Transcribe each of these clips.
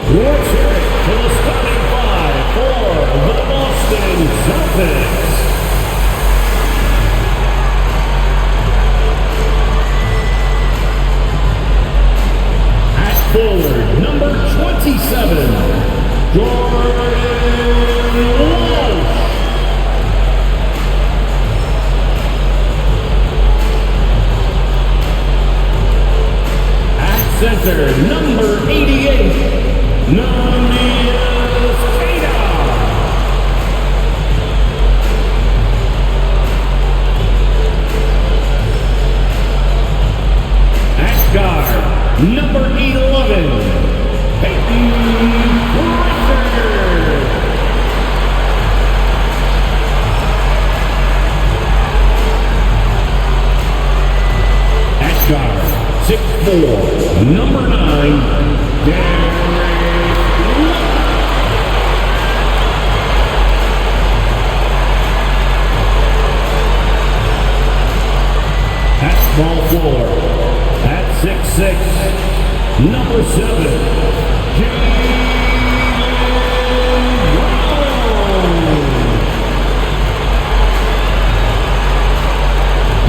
Let's hear it for the starting five for the Boston Celtics. At forward, number 27, Jordan Walsh. At center, number 88, number 11, Peyton Pritchard. At guard, 6'4", number 9, Derek White. At small forward, at 6'6", number 7, Jaylen Brown.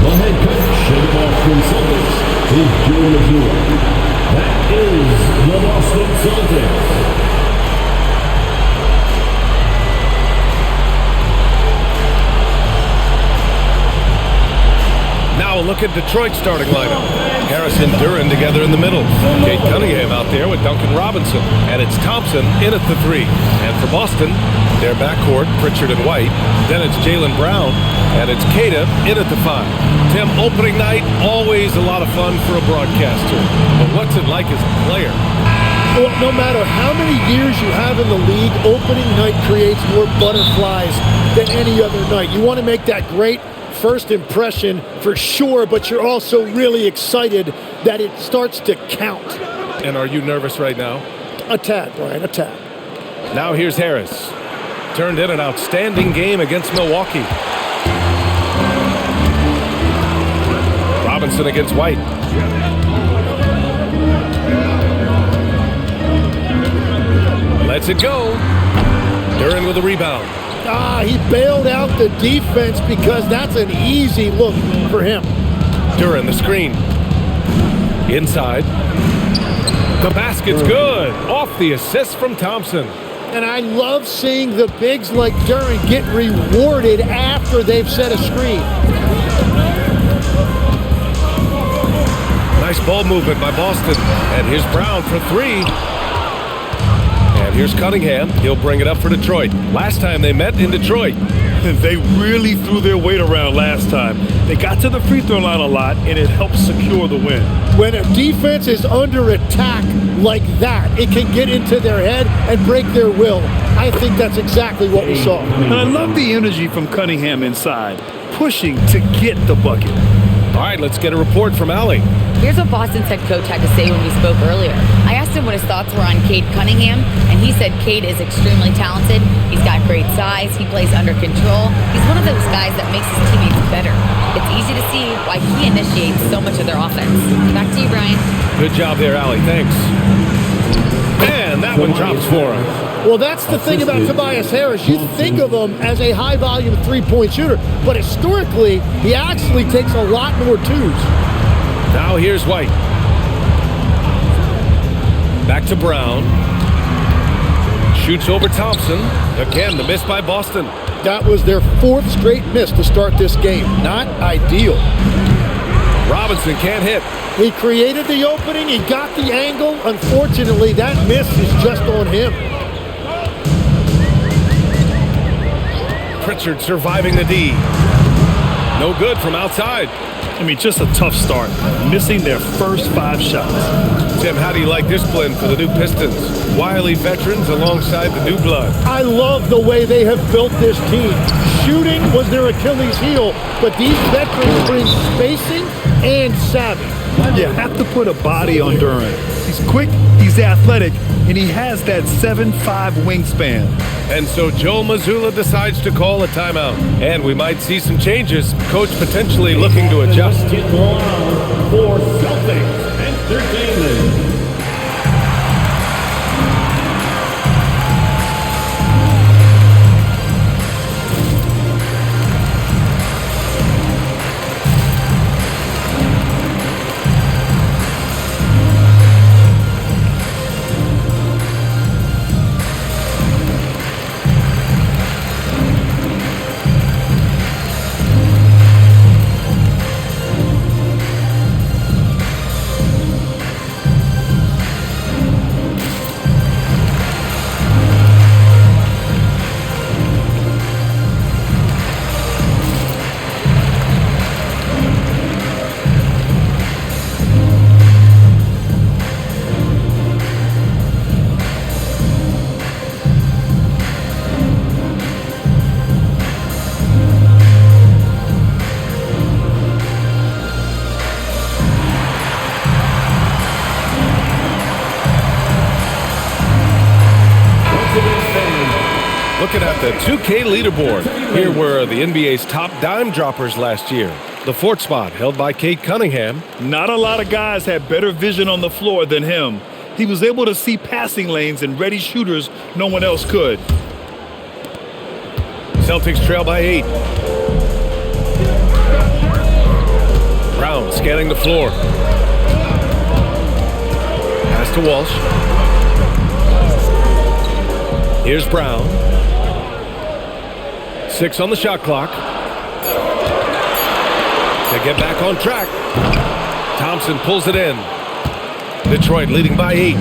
The head coach of the Boston Celtics is Joe Mazzulla. That is the Boston Celtics. Now a look at Detroit's starting lineup. Harris and Duren together in the middle. Cade Cunningham out there with Duncan Robinson. And it's Thompson in at the 3. And for Boston, their backcourt, Pritchard and White. Then it's Jaylen Brown. And it's Queta in at the 5. Tim, opening night, always a lot of fun for a broadcaster. But what's it like as a player? Well, no matter how many years you have in the league, opening night creates more butterflies than any other night. You want to make that great first impression for sure, but you're also really excited that it starts to count. And are you nervous right now? A tad, Brian, a tad. Now here's Harris. Turned in an outstanding game against Milwaukee. Robinson against White. Lets it go. Duren with a rebound. He bailed out the defense because that's an easy look for him. Duren, the screen. Inside. The basket's good. Off the assist from Thompson. And I love seeing the bigs like Duren get rewarded after they've set a screen. Nice ball movement by Boston. And here's Brown for 3. And here's Cunningham. He'll bring it up for Detroit. Last time they met in Detroit. They really threw their weight around last time. They got to the free throw line a lot, and it helped secure the win. When a defense is under attack like that, it can get into their head and break their will. I think that's exactly what we saw. And I love the energy from Cunningham inside, pushing to get the bucket. All right, let's get a report from Allie. Here's what Boston's head coach had to say when we spoke earlier. I asked him what his thoughts were on Cade Cunningham, and he said Cade is extremely talented. He's got great size. He plays under control. He's one of those guys that makes his teammates better. It's easy to see why he initiates so much of their offense. Back to you, Brian. Good job there, Allie. Thanks. And that one drops for him. Well, that's the thing about Tobias Harris. You think of him as a high-volume three-point shooter, but historically, he actually takes a lot more twos. Now here's White. Back to Brown. Shoots over Thompson. Again, the miss by Boston. That was their 4th straight miss to start this game. Not ideal. Robinson can't hit. He created the opening. He got the angle. Unfortunately, that miss is just on him. Pritchard surviving the D. No good from outside. I mean, just a tough start, missing their first 5 shots. Tim, how do you like this blend for the new Pistons? Wily veterans alongside the new blood. I love the way they have built this team. Shooting was their Achilles heel, but these veterans bring spacing and savvy. You have to put a body on Duren. He's quick, he's athletic, and he has that 7'5" wingspan. And so Joe Mazzulla decides to call a timeout. And we might see some changes. Coach potentially looking to adjust. For Celtics Entertainment. Looking at the 2K leaderboard, here were the NBA's top dime droppers last year. The fourth spot held by Cade Cunningham. Not a lot of guys had better vision on the floor than him. He was able to see passing lanes and ready shooters no one else could. Celtics trail by 8. Brown scanning the floor. Pass to Walsh. Here's Brown. 6 on the shot clock. To get back on track. Thompson pulls it in. Detroit leading by 8.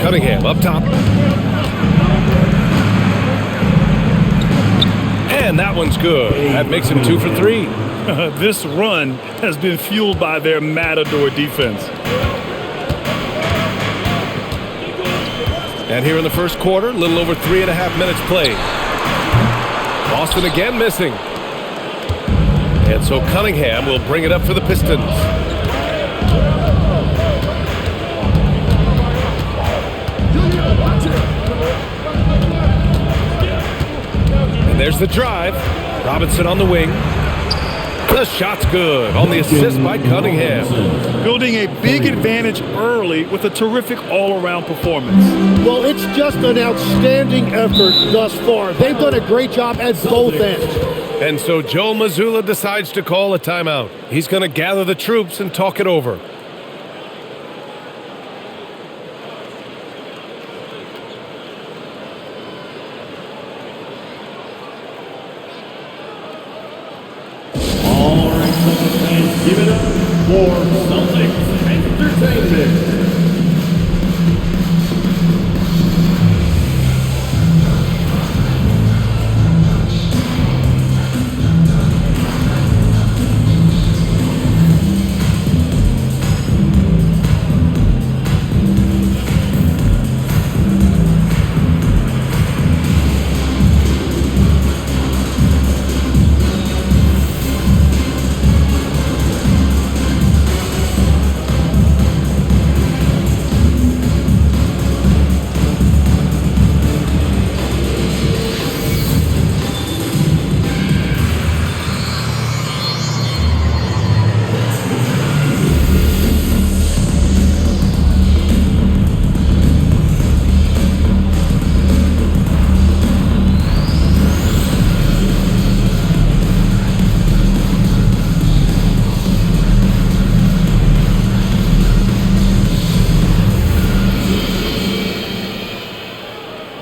Cunningham up top. And that one's good. That makes him 2 for 3. This run has been fueled by their matador defense. And here in the first quarter, a little over 3.5 minutes played. Boston again missing. And so Cunningham will bring it up for the Pistons. And there's the drive. Robinson on the wing. The shot's good on the assist by Cunningham. Building a big advantage early with a terrific all-around performance. Well, it's just an outstanding effort thus far. They've done a great job at both ends. And so Joe Mazzulla decides to call a timeout. He's going to gather the troops and talk it over. All right, Celtics fans, give it up for Celtics Entertainment.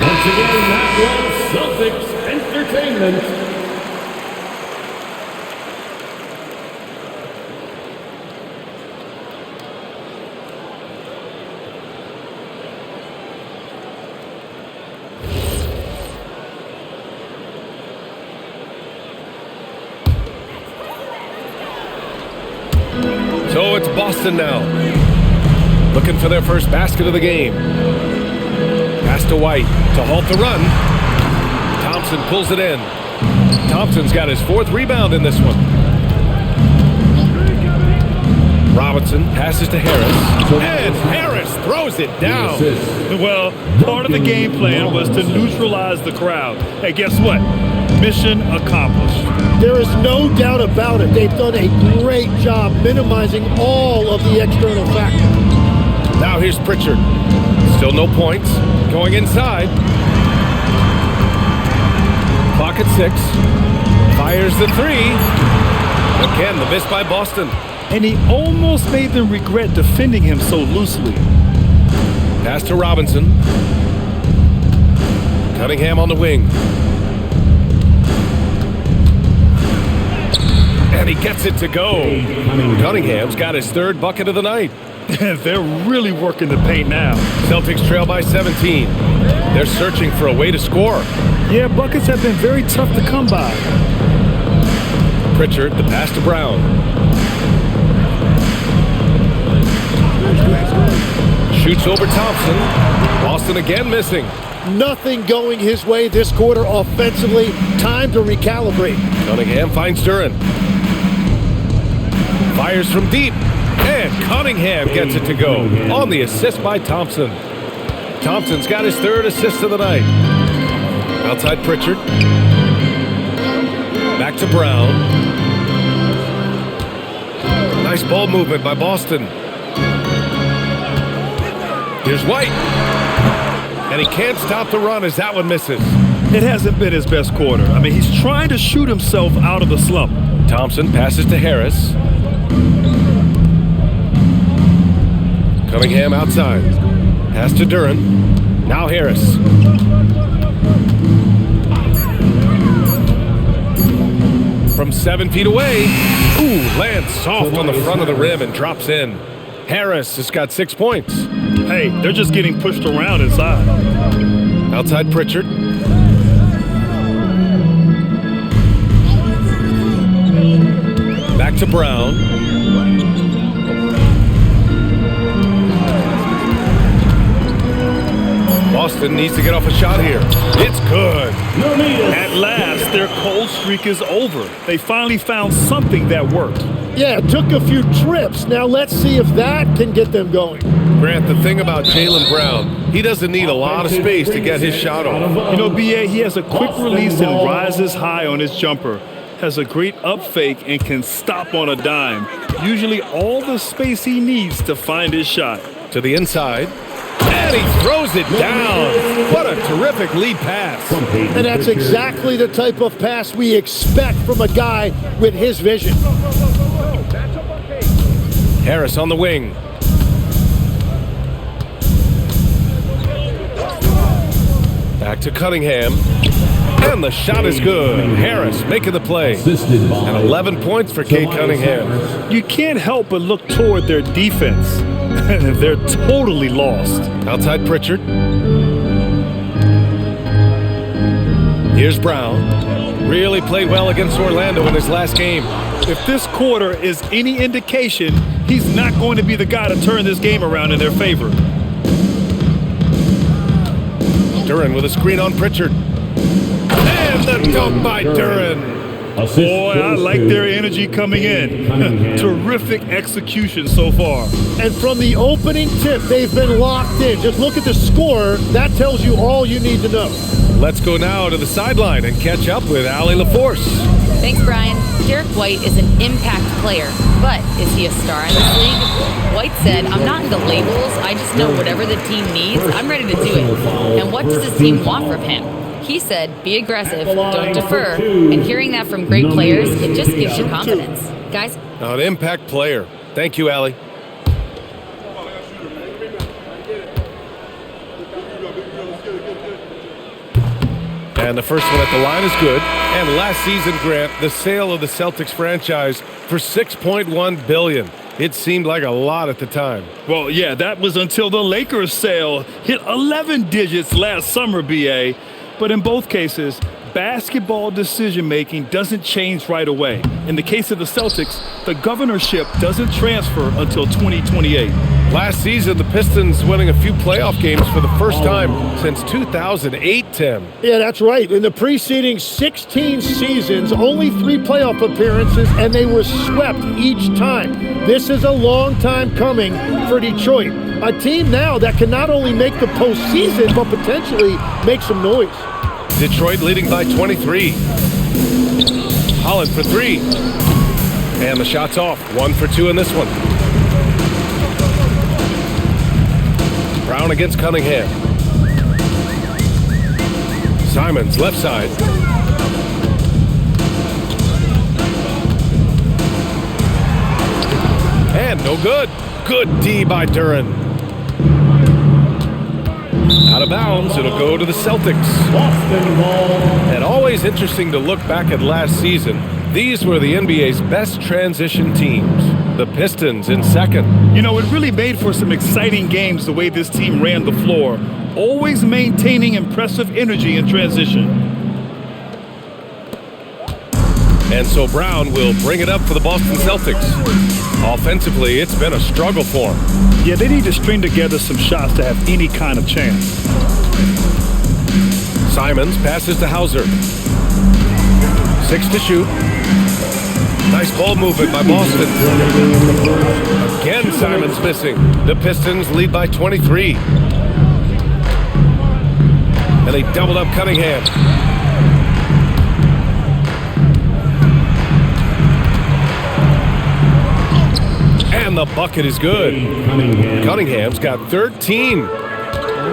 Once again, that was Celtics Entertainment. So it's Boston now. Looking for their first basket of the game. Pass to White to halt the run. Thompson pulls it in. Thompson's got his 4th rebound in this one. Robinson passes to Harris. And Harris throws it down. Well, part of the game plan was to neutralize the crowd. Hey, guess what? Mission accomplished. There is no doubt about it. They've done a great job minimizing all of the external factors. Now here's Pritchard. Still no points. Going inside. Clock at 6. Fires the 3. Again, the miss by Boston. And he almost made them regret defending him so loosely. Pass to Robinson. Cunningham on the wing. And he gets it to go. Cunningham's got his 3rd bucket of the night. They're really working the paint now. Celtics trail by 17. They're searching for a way to score. Yeah, buckets have been very tough to come by. Pritchard, the pass to Brown. Shoots over Thompson. Boston again missing. Nothing going his way this quarter offensively. Time to recalibrate. Cunningham finds Duren. Fires from deep. And Cunningham gets it to go on the assist by Thompson. Thompson's got his third assist of the night. Outside Pritchard. Back to Brown. Nice ball movement by Boston. Here's White. And he can't stop the run as that one misses. It hasn't been his best quarter. I mean, he's trying to shoot himself out of the slump. Thompson passes to Harris. Cunningham outside. Pass to Duren. Now Harris. From 7 feet away. Ooh, lands soft on the front of the rim and drops in. Harris has got 6 points. Hey, they're just getting pushed around inside. Outside Pritchard. Back to Brown. Boston needs to get off a shot here. It's good. At last, their cold streak is over. They finally found something that worked. Yeah, it took a few trips. Now let's see if that can get them going. Grant, the thing about Jaylen Brown, he doesn't need a lot of space to get his shot off. You know, B.A., he has a quick release and rises high on his jumper. Has a great up fake and can stop on a dime. Usually all the space he needs to find his shot. To the inside. And he throws it down. What a terrific lead pass. And that's exactly the type of pass we expect from a guy with his vision. Harris on the wing. Back to Cunningham. And the shot is good. Harris making the play. And 11 points for Cade Cunningham. You can't help but look toward their defense. They're totally lost. Outside Pritchard. Here's Brown. Really played well against Orlando in his last game. If this quarter is any indication, he's not going to be the guy to turn this game around in their favor. Duren with a screen on Pritchard. And the dunk by Duren. Boy, I like their energy coming in. Terrific execution so far. And from the opening tip, they've been locked in. Just look at the score. That tells you all you need to know. Let's go now to the sideline and catch up with Allie LaForce. Thanks, Brian. Derek White is an impact player, but is he a star in this league? White said, "I'm not into labels. I just know whatever the team needs, I'm ready to do it. And what does his team want from him?" He said, "Be aggressive, don't defer." And hearing that from great players, it just gives you confidence. Guys? An impact player. Thank you, Allie. And the first one at the line is good. And last season, Grant, the sale of the Celtics franchise for $6.1 billion. It seemed like a lot at the time. Well, yeah, that was until the Lakers sale hit 11 digits last summer, B.A. But in both cases, basketball decision-making doesn't change right away. In the case of the Celtics, the governorship doesn't transfer until 2028. Last season, the Pistons winning a few playoff games for the first time since 2008, Tim. Yeah, that's right. In the preceding 16 seasons, only 3 playoff appearances, and they were swept each time. This is a long time coming for Detroit. A team now that can not only make the postseason, but potentially make some noise. Detroit leading by 23. Holland for 3. And the shot's off. 1 for 2 in this one. Brown against Cunningham. Simons left side. And no good. Good D by Duren. Out of bounds, it'll go to the Celtics. And always interesting to look back at last season. These were the NBA's best transition teams. The Pistons in second. You know, it really made for some exciting games the way this team ran the floor, always maintaining impressive energy in transition. And so Brown will bring it up for the Boston Celtics. Offensively, it's been a struggle for him. Yeah, they need to string together some shots to have any kind of chance. Simons passes to Hauser. 6 to shoot. Nice ball movement by Boston. Again, Simons missing. The Pistons lead by 23. And they doubled up Cunningham. And the bucket is good. Cunningham's got 13.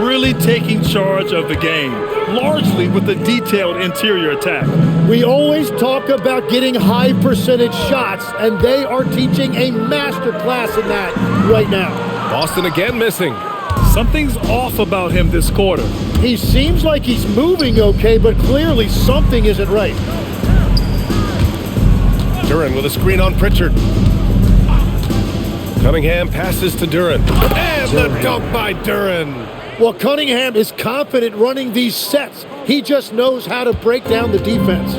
Really taking charge of the game, largely with a detailed interior attack. We always talk about getting high percentage shots, and they are teaching a master class in that right now. Boston again missing. Something's off about him this quarter. He seems like he's moving okay, but clearly something isn't right. Duren with a screen on Pritchard. Cunningham passes to Duren. And the dunk by Duren. Well, Cunningham is confident running these sets. He just knows how to break down the defense.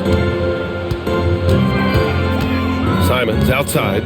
Simons outside.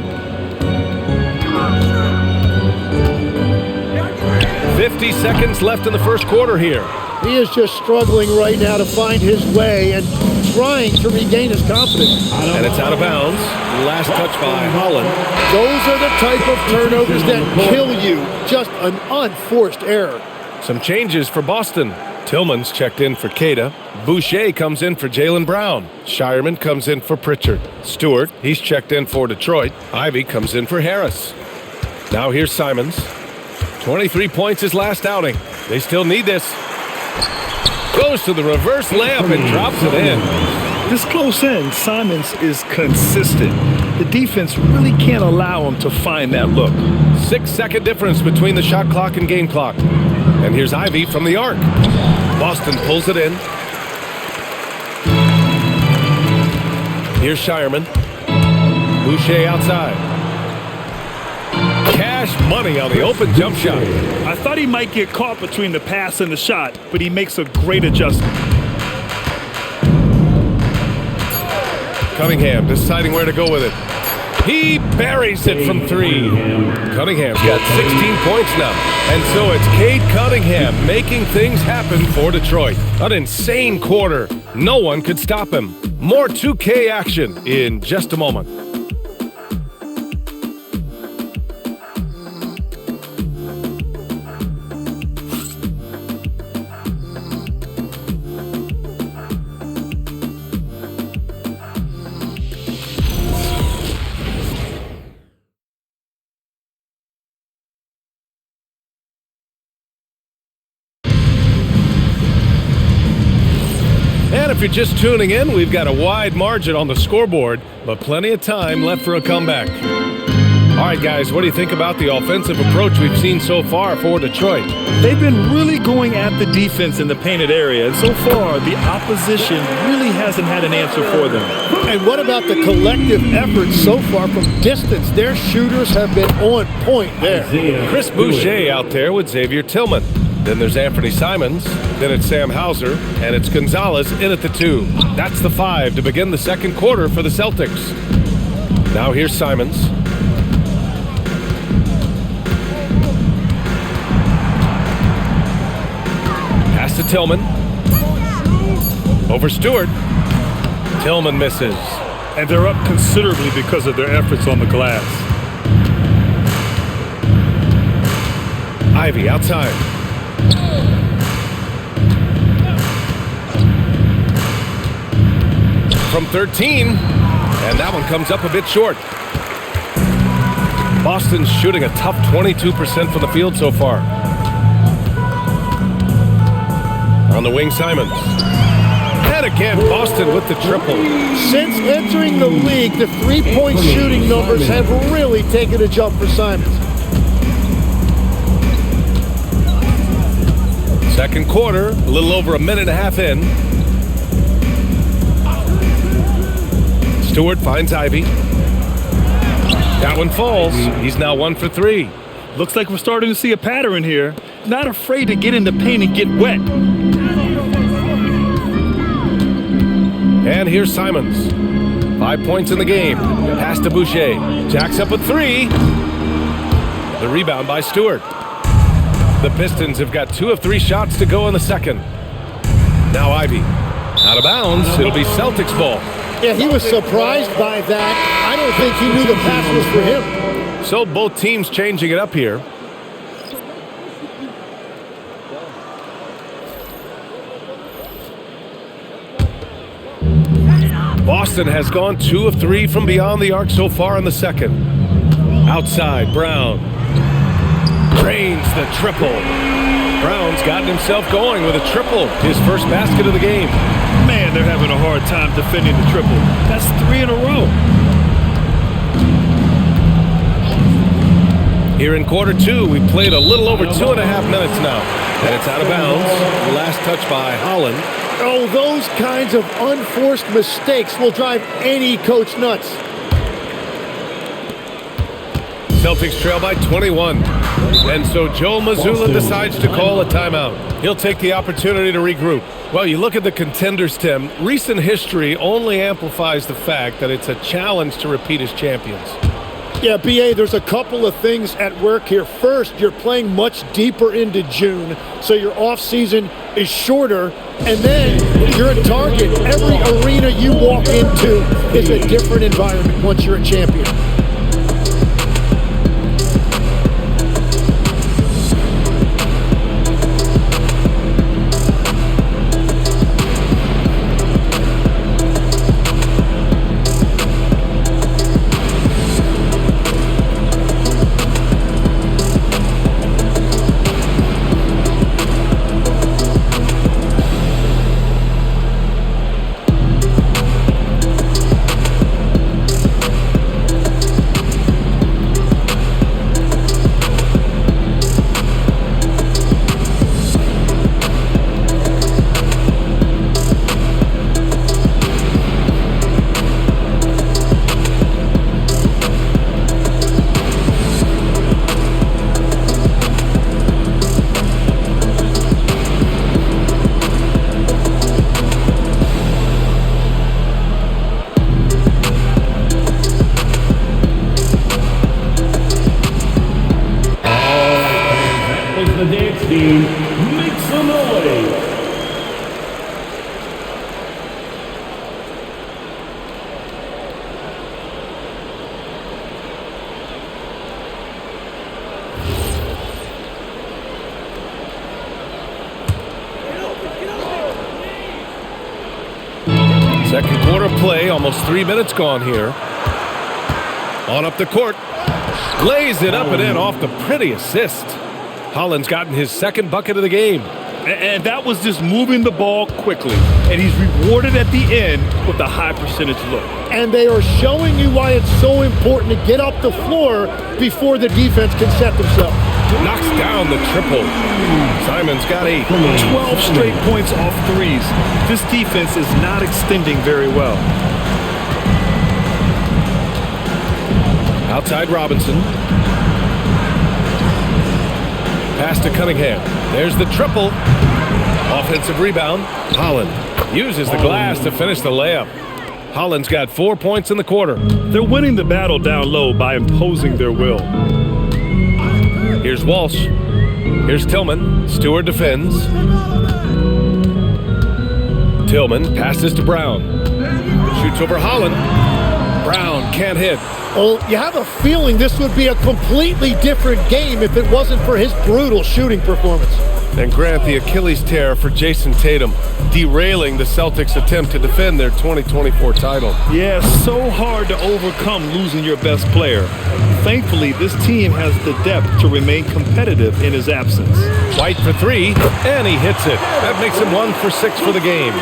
50 seconds left in the first quarter here. He is just struggling right now to find his way and trying to regain his confidence. And it's out of bounds. Last touch by Holland. Those are the type of turnovers that kill you. Just an unforced error. Some changes for Boston. Tillman's checked in for Queta. Boucher comes in for Jaylen Brown. Shireman comes in for Pritchard. Stewart, he's checked in for Detroit. Ivy comes in for Harris. Now here's Simons. 23 points his last outing. They still need this. Goes to the reverse layup and drops it in. This close in, Simons is consistent. The defense really can't allow him to find that look. 6-second difference between the shot clock and game clock. And here's Ivy from the arc. Boston pulls it in. Here's Shireman. Boucher outside. Cash money on the open jump shot. I thought he might get caught between the pass and the shot, but he makes a great adjustment. Cunningham deciding where to go with it. He buries it from three. Cunningham's got 16 points now. And so it's Cade Cunningham making things happen for Detroit. An insane quarter. No one could stop him. More 2K action in just a moment. And if you're just tuning in, we've got a wide margin on the scoreboard, but plenty of time left for a comeback. All right, guys, what do you think about the offensive approach we've seen so far for Detroit? They've been really going at the defense in the painted area, and so far, the opposition really hasn't had an answer for them. And what about the collective effort so far from distance? Their shooters have been on point there. Chris Boucher out there with Xavier Tillman. Then there's Anthony Simons, then it's Sam Hauser, and it's Gonzalez in at the 2. That's the 5 to begin the second quarter for the Celtics. Now here's Simons. Pass to Tillman. Over Stewart. Tillman misses. And they're up considerably because of their efforts on the glass. Ivy outside. From 13, and that one comes up a bit short. Boston's shooting a tough 22% from the field so far. On the wing, Simons. And again, Boston with the triple. Since entering the league, the three-point shooting numbers have really taken a jump for Simons. Second quarter, a little over a minute and a half in. Stewart finds Ivy. That one falls. He's now 1 for 3. Looks like we're starting to see a pattern here. Not afraid to get in the paint and get wet. And here's Simons. 5 points in the game. Pass to Boucher. Jacks up a 3. The rebound by Stewart. The Pistons have got 2 of 3 shots to go in the second. Now Ivy. Out of bounds. It'll be Celtics ball. Yeah, he was surprised by that. I don't think he knew the pass was for him. So both teams changing it up here. Boston has gone 2 of 3 from beyond the arc so far in the second. Outside, Brown drains the triple. Brown's gotten himself going with a triple, his first basket of the game. Man, they're having a hard time defending the triple. That's 3 in a row. Here in quarter 2, we played a little over 2.5 minutes now. And it's out of bounds. The last touch by Holland. Oh, those kinds of unforced mistakes will drive any coach nuts. Celtics trail by 21. And so Joe Mazzulla decides to call a timeout. He'll take the opportunity to regroup. Well, you look at the contenders, Tim. Recent history only amplifies the fact that it's a challenge to repeat as champions. Yeah, B.A., there's a couple of things at work here. First, you're playing much deeper into June, so your off-season is shorter. And then you're a target. Every arena you walk into is a different environment once you're a champion. The dance team, make some noise. Second quarter play, almost 3 minutes gone here. On up the court. Lays it up and in off the pretty assist. Holland's gotten his second bucket of the game. And that was just moving the ball quickly. And he's rewarded at the end with a high percentage look. And they are showing you why it's so important to get up the floor before the defense can set themselves. Knocks down the triple. Simon's got 8. 12 straight points off threes. This defense is not extending very well. Outside Robinson. Pass to Cunningham. There's the triple. Offensive rebound. Holland uses the glass to finish the layup. Holland's got 4 points in the quarter. They're winning the battle down low by imposing their will. Here's Walsh. Here's Tillman. Stewart defends. Tillman passes to Brown. Shoots over Holland. Brown can't hit. Well, you have a feeling this would be a completely different game if it wasn't for his brutal shooting performance. And grant the Achilles tear for Jason Tatum, derailing the Celtics' attempt to defend their 2024 title. Yeah, so hard to overcome losing your best player. Thankfully, this team has the depth to remain competitive in his absence. White for 3, and he hits it. That makes him 1 for 6 for the game.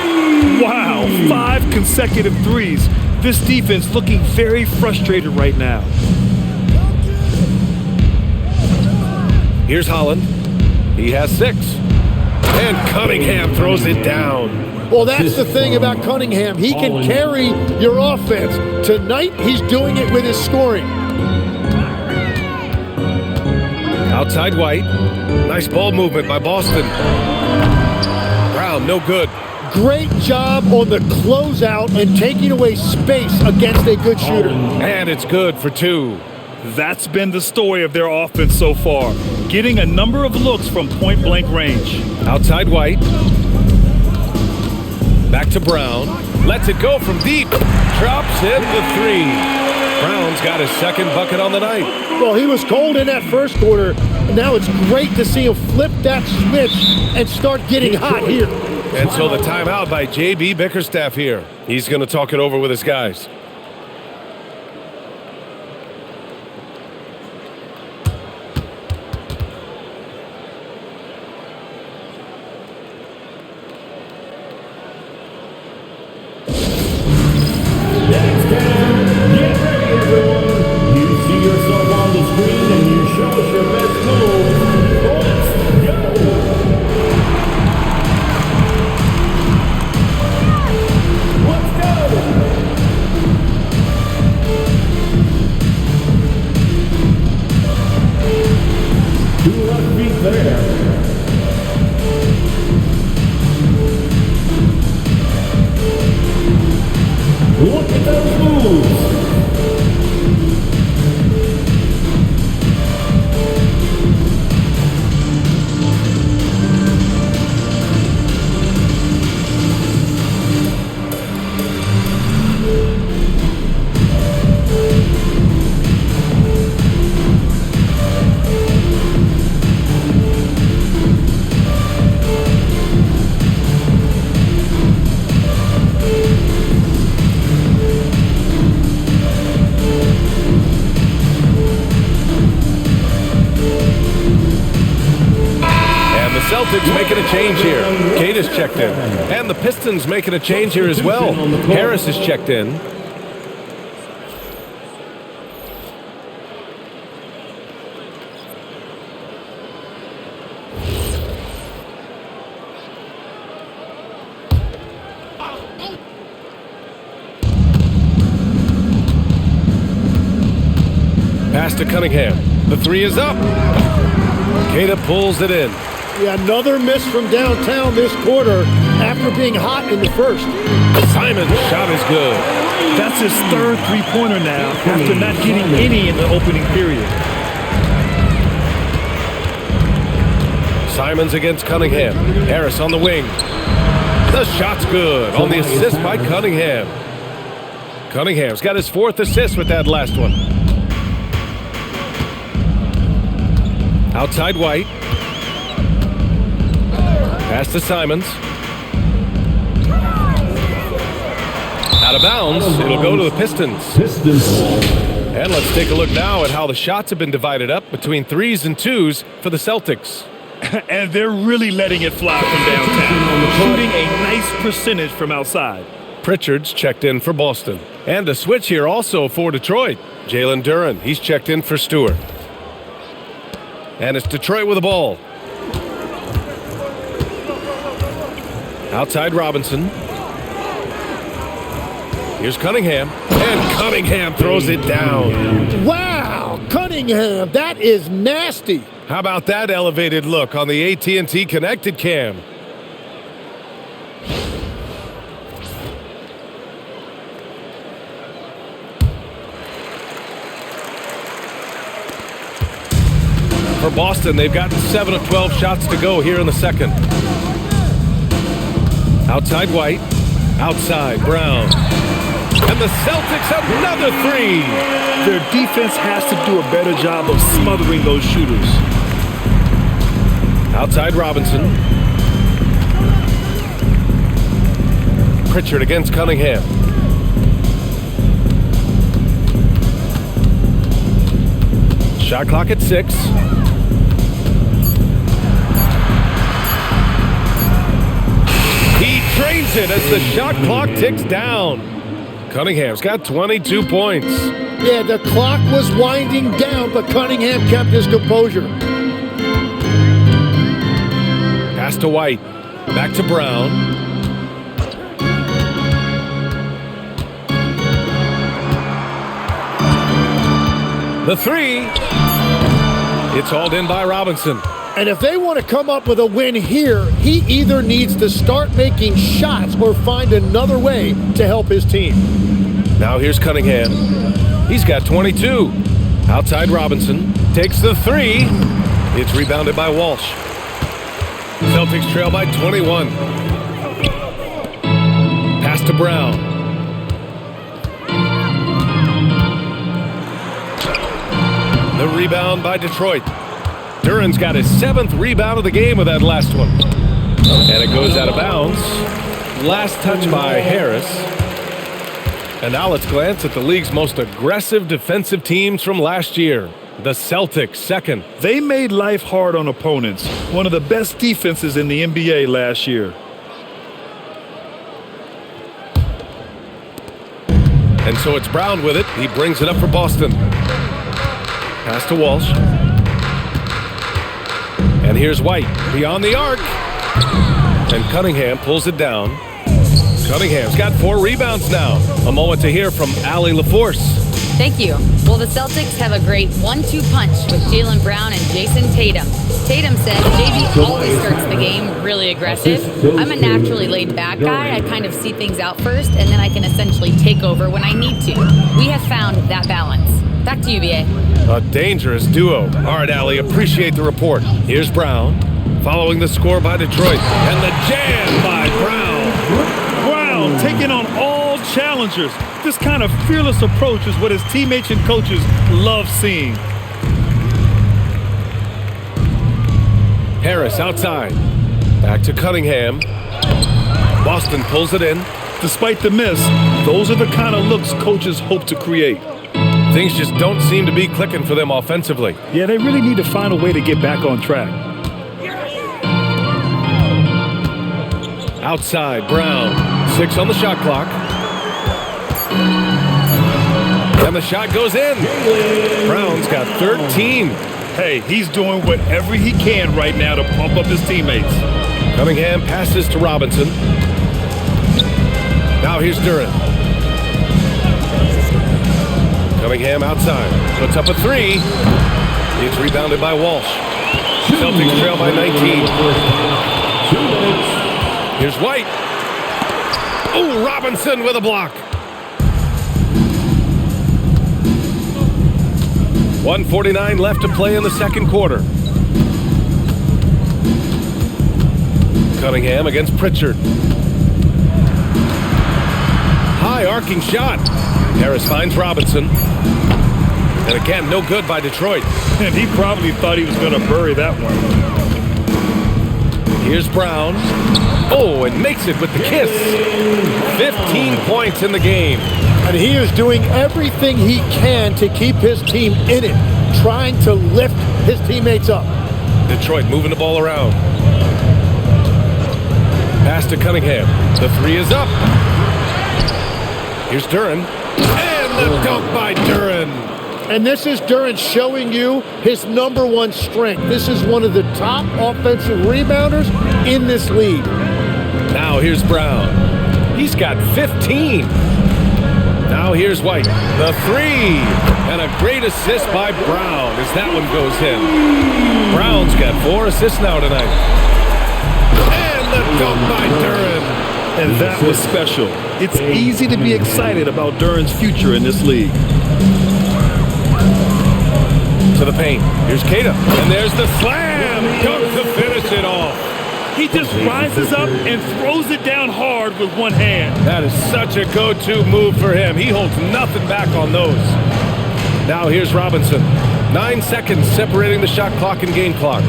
Wow, 5 consecutive threes. This defense looking very frustrated right now. Here's Holland. He has 6. And Cunningham throws it down. Well, that's the thing about Cunningham. He can carry your offense. Tonight, he's doing it with his scoring. Outside White. Nice ball movement by Boston. Brown, no good. Great job on the closeout and taking away space against a good shooter. And it's good for 2. That's been the story of their offense so far, getting a number of looks from point-blank range. Outside White. Back to Brown. Lets it go from deep. Drops in the 3. Brown's got his second bucket on the night. Well, he was cold in that first quarter. Now it's great to see him flip that switch and start getting hot here. And so the timeout by J.B. Bickerstaff here. He's going to talk it over with his guys. Next down, get ready everyone. You see yourself on the screen and you show us your best move. Let's go. Let's go. Two left feet there. Look at those moves. Celtics making a change here. Cade is checked in. And the Pistons making a change here as well. Harris is checked in. Pass to Cunningham. The three is up. Cade pulls it in. Yeah, another miss from downtown this quarter after being hot in the first. Simon's shot is good. That's his third three-pointer now after not getting any in the opening period. Simons against Cunningham. Harris on the wing. The shot's good on the assist by Cunningham. Cunningham's got his fourth assist with that last one. Outside White. Pass to Simons. Out of bounds. It'll go to the Pistons. And let's take a look now at how the shots have been divided up between threes and twos for the Celtics. And they're really letting it fly from downtown, shooting a nice percentage from outside. Pritchard's checked in for Boston. And a switch here also for Detroit. Jalen Duren, he's checked in for Stewart. And it's Detroit with the ball. Outside Robinson. Here's Cunningham. And Cunningham throws it down. Wow, Cunningham, that is nasty. How about that elevated look on the AT&T connected cam? For Boston, they've gotten 7 of 12 shots to go here in the second. Outside White. Outside Brown. And the Celtics another three. Their defense has to do a better job of smothering those shooters. Outside Robinson. Pritchard against Cunningham. Shot clock at 6. He drains it as the shot clock ticks down. Cunningham's got 22 points. Yeah, the clock was winding down, but Cunningham kept his composure. Pass to White. Back to Brown. The three. It's hauled in by Robinson. And if they want to come up with a win here, he either needs to start making shots or find another way to help his team. Now here's Cunningham. He's got 22. Outside Robinson. Takes the three. It's rebounded by Walsh. Celtics trail by 21. Pass to Brown. The rebound by Detroit. Duren's got his 7th rebound of the game with that last one. And it goes out of bounds. Last touch by Harris. And now let's glance at the league's most aggressive defensive teams from last year. The Celtics, second. They made life hard on opponents. One of the best defenses in the NBA last year. And so it's Brown with it. He brings it up for Boston. Pass to Walsh. And here's White beyond the arc. And Cunningham pulls it down. Cunningham's got 4 rebounds now. A moment to hear from Allie LaForce. Thank you. Well, the Celtics have a great 1-2 punch with Jaylen Brown and Jason Tatum. Tatum said JV always starts the game really aggressive. I'm a naturally laid-back guy. I kind of see things out first, and then I can essentially take over when I need to. We have found that balance. Back to you, BA. A dangerous duo. All right, Allie, appreciate the report. Here's Brown, following the score by Detroit. And the jam by Brown. Brown taking on all challengers. This kind of fearless approach is what his teammates and coaches love seeing. Harris outside. Back to Cunningham. Boston pulls it in. Despite the miss, those are the kind of looks coaches hope to create. Things just don't seem to be clicking for them offensively. Yeah, they really need to find a way to get back on track. Outside, Brown. 6 on the shot clock. And the shot goes in. Brown's got 13. Hey, he's doing whatever he can right now to pump up his teammates. Cunningham passes to Robinson. Now here's Duren. Cunningham outside. Puts up a 3. It's rebounded by Walsh. Celtics trail by 19. Here's White. Oh, Robinson with a block. 1:49 left to play in the second quarter. Cunningham against Pritchard. High arcing shot. Harris finds Robinson. And again, no good by Detroit. And he probably thought he was going to bury that one. Here's Brown. Oh, and makes it with the kiss. 15 points in the game. And he is doing everything he can to keep his team in it, trying to lift his teammates up. Detroit moving the ball around. Pass to Cunningham. The 3 is up. Here's Duren. And the dunk by Duren. And this is Duren showing you his #1 strength. This is one of the top offensive rebounders in this league. Now here's Brown. He's got 15. Now here's White. The 3. And a great assist by Brown as that one goes in. Brown's got 4 assists now tonight. And the dunk by Duren. And that was special. It's easy to be excited about Duren's future in this league. To the paint. Here's Keita. And there's the slam. Dunk to finish it off. He just rises up and throws it down hard with one hand. That is such a go-to move for him. He holds nothing back on those. Now here's Robinson. 9 seconds separating the shot clock and game clock.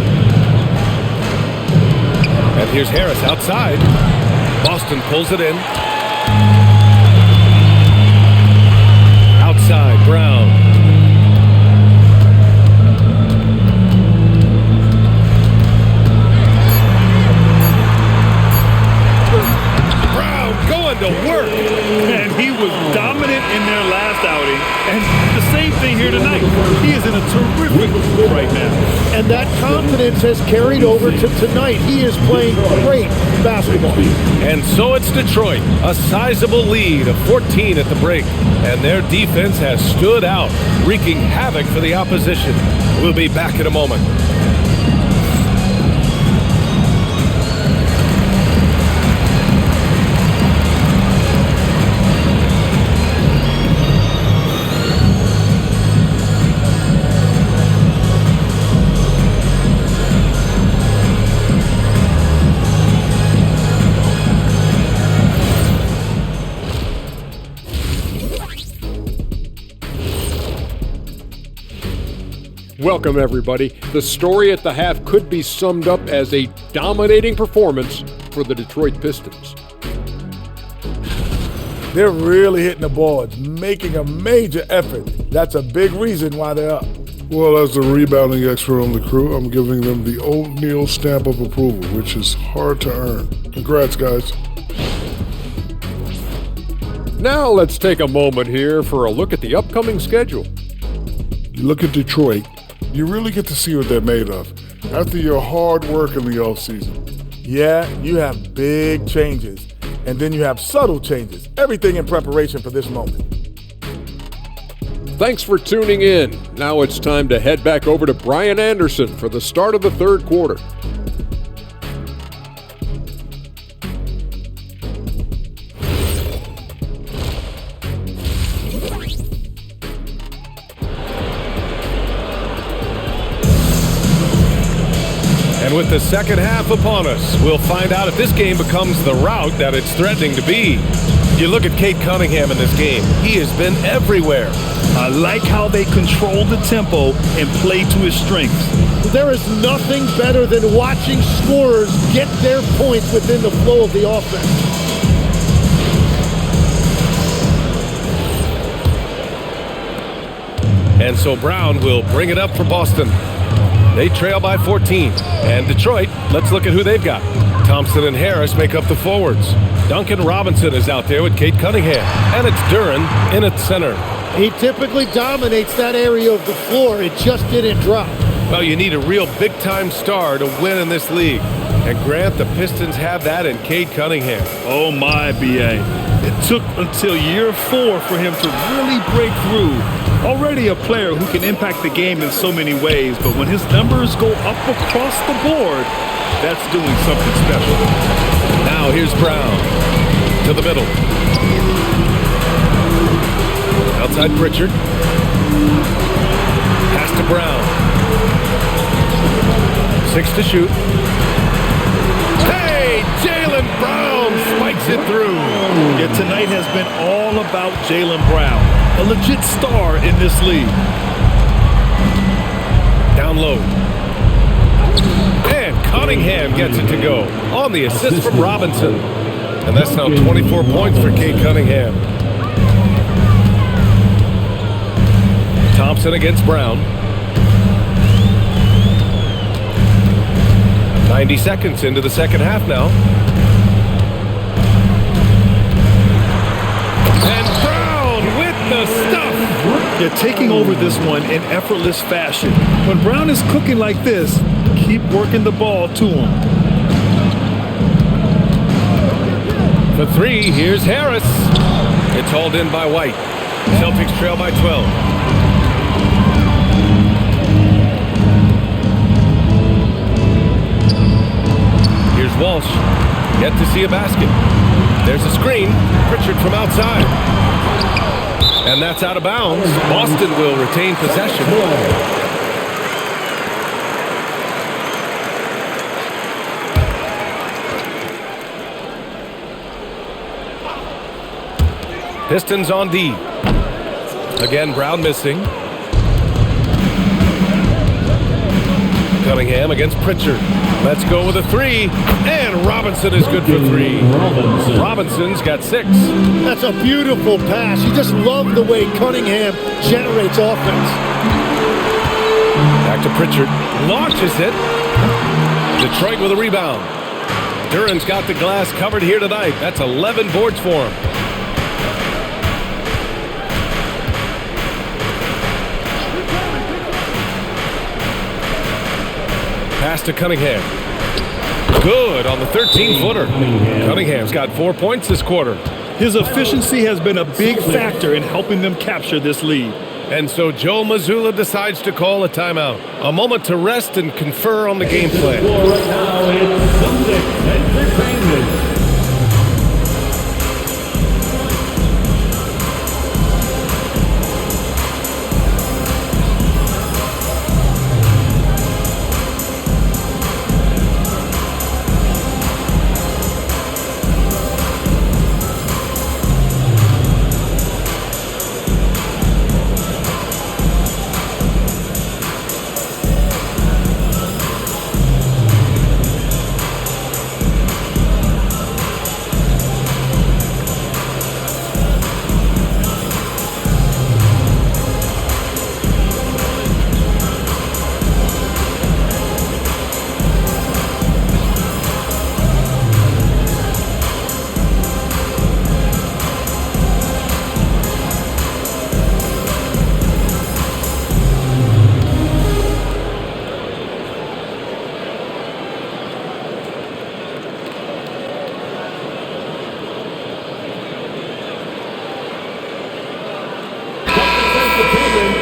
And here's Harris outside. Boston pulls it in. Outside, Brown. To work. And he was dominant in their last outing. And the same thing here tonight. He is in a terrific mood right now. And that confidence has carried over to tonight. He is playing great basketball. And so it's Detroit, a sizable lead of 14 at the break. And their defense has stood out, wreaking havoc for the opposition. We'll be back in a moment. Welcome, everybody. The story at the half could be summed up as a dominating performance for the Detroit Pistons. They're really hitting the boards, making a major effort. That's a big reason why they're up. Well, as the rebounding expert on the crew, I'm giving them the O'Neal stamp of approval, which is hard to earn. Congrats, guys. Now let's take a moment here for a look at the upcoming schedule. You look at Detroit, you really get to see what they're made of after your hard work in the offseason. Yeah, you have big changes, and then you have subtle changes. Everything in preparation for this moment. Thanks for tuning in. Now it's time to head back over to Brian Anderson for the start of the third quarter. And with the second half upon us, we'll find out if this game becomes the rout that it's threatening to be. You look at Cade Cunningham in this game. He has been everywhere. I like how they control the tempo and play to his strengths. There is nothing better than watching scorers get their points within the flow of the offense. And so Brown will bring it up for Boston. They trail by 14. And Detroit, let's look at who they've got. Thompson and Harris make up the forwards. Duncan Robinson is out there with Cade Cunningham. And it's Duren in at center. He typically dominates that area of the floor. It just didn't drop. Well, you need a real big-time star to win in this league. And Grant, the Pistons have that in Cade Cunningham. Oh my, B.A. It took until year 4 for him to really break through. Already a player who can impact the game in so many ways, but when his numbers go up across the board, that's doing something special. Now here's Brown to the middle. Outside Pritchard. Pass to Brown. 6 to shoot. Hey, Jaylen Brown spikes it through. Yeah, tonight has been all about Jaylen Brown, a legit star in this league. Down low. And Cunningham gets it to go on the assist from Robinson. And that's now 24 points for Cade Cunningham. Thompson against Brown. 90 seconds into the second half now. And Brown with the stuff. Yeah, taking over this one in effortless fashion. When Brown is cooking like this, keep working the ball to him. The 3, here's Harris. It's hauled in by White. Celtics trail by 12. Here's Walsh. Yet to see a basket. There's a screen. Pritchard from outside. And that's out of bounds. Boston will retain possession. Pistons on D. Again, Brown missing. Cunningham against Pritchard. Let's go with a 3. And Robinson is good for 3. Robinson's got 6. That's a beautiful pass. You just love the way Cunningham generates offense. Back to Pritchard. Launches it. Detroit with a rebound. Duren's got the glass covered here tonight. That's 11 boards for him. Pass to Cunningham. Good on the 13-footer. Cunningham's got 4 points this quarter. His efficiency has been a big factor in helping them capture this lead. And so Joe Mazzulla decides to call a timeout. A moment to rest and confer on the game plan. Right now, it's Celtics Entertainment.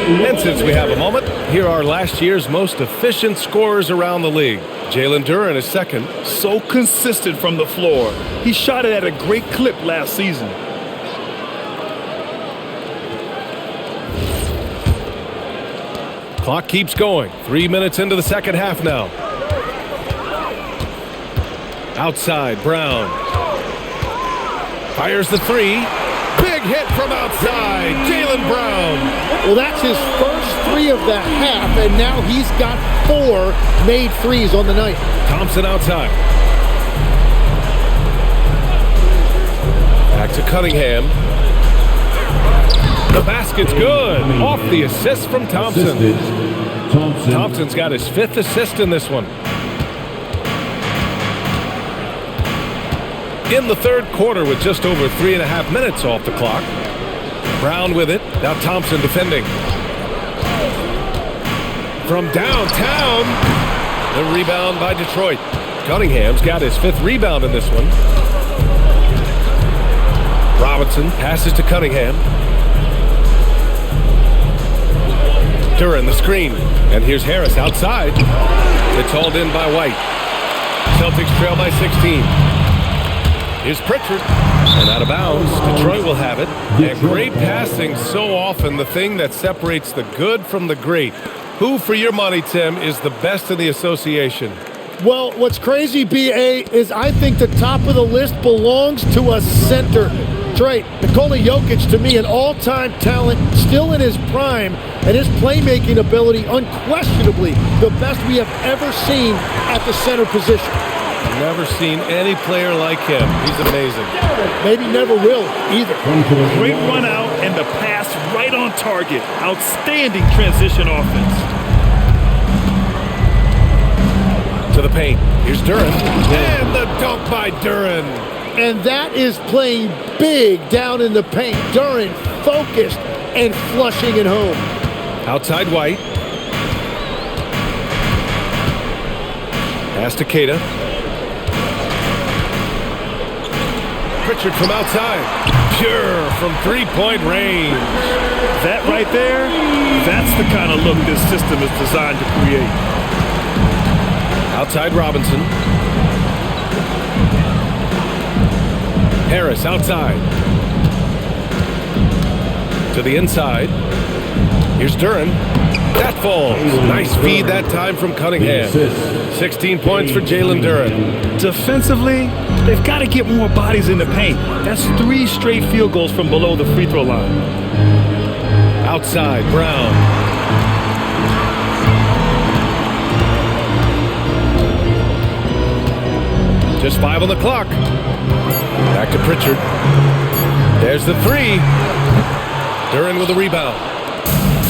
And since we have a moment, here are last year's most efficient scorers around the league. Jalen Duren is second. So consistent from the floor. He shot it at a great clip last season. Clock keeps going. 3 minutes into the second half now. Outside, Brown. Fires the three. Big hit from outside. Jaylen Brown. Well, that's his first three of the half, and now he's got 4 made threes on the night. Thompson outside. Back to Cunningham. The basket's good. Off the assist from Thompson. Thompson's got his 5th assist in this one. In the third quarter with just over 3.5 minutes off the clock. Brown with it. Now Thompson defending. From downtown. The rebound by Detroit. Cunningham's got his 5th rebound in this one. Robinson passes to Cunningham. Duren the screen. And here's Harris outside. It's hauled in by White. Celtics trail by 16. Here's Pritchard. And out of bounds. Detroit will have it. And great passing, so often the thing that separates the good from the great. Who, for your money, Tim, is the best in the association? Well, what's crazy, B.A., is I think the top of the list belongs to a center. Right, Nikola Jokic, to me, an all-time talent, still in his prime, and his playmaking ability, unquestionably the best we have ever seen at the center position. Never seen any player like him. He's amazing. Maybe never will either. Great run out and the pass right on target. Outstanding transition offense. To the paint. Here's Duren. And the dunk by Duren. And that is playing big down in the paint. Duren focused and flushing it home. Outside White. Pass to Keita. Pritchard from outside. Pure from three-point range. That right there, that's the kind of look this system is designed to create. Outside Robinson. Harris outside. To the inside. Here's Duren. That falls. Nice feed that time from Cunningham. 16 points for Jalen Duren. Defensively, they've got to get more bodies in the paint. That's 3 straight field goals from below the free throw line. Outside, Brown. Just 5 on the clock. Back to Pritchard. There's the 3. Duren with a rebound.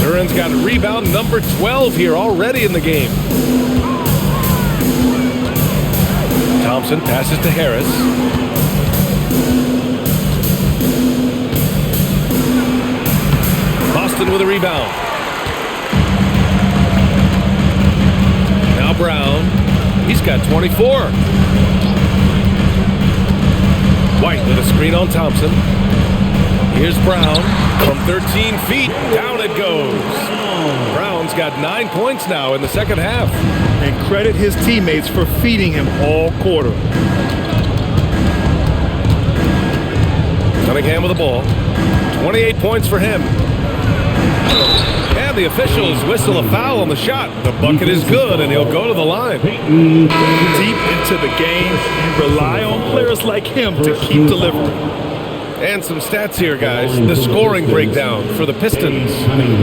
Duren's got rebound number 12 here already in the game. Thompson passes to Harris. Boston with a rebound. Now Brown. He's got 24. White with a screen on Thompson. Here's Brown from 13 feet. Down it goes. Brown's got 9 points now in the second half. And credit his teammates for feeding him all quarter. Cunningham with the ball. 28 points for him. And the officials whistle a foul on the shot. The bucket is good, and he'll go to the line. Deep into the game, rely on players like him to keep delivering. And some stats here, guys. The scoring breakdown for the Pistons.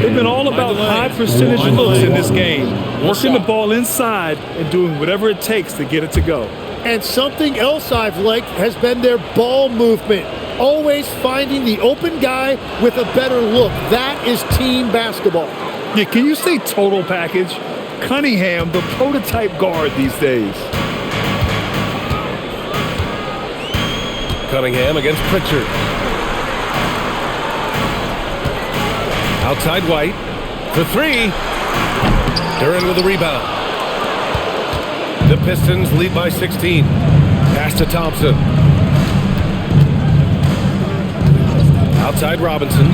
They've been all about high percentage looks in this game. Working the ball inside and doing whatever it takes to get it to go. And something else I've liked has been their ball movement. Always finding the open guy with a better look. That is team basketball. Yeah, can you say total package? Cunningham, the prototype guard these days. Cunningham against Pritchard. Outside White for 3. Duren with the rebound. The Pistons lead by 16. Pass to Thompson. Outside Robinson.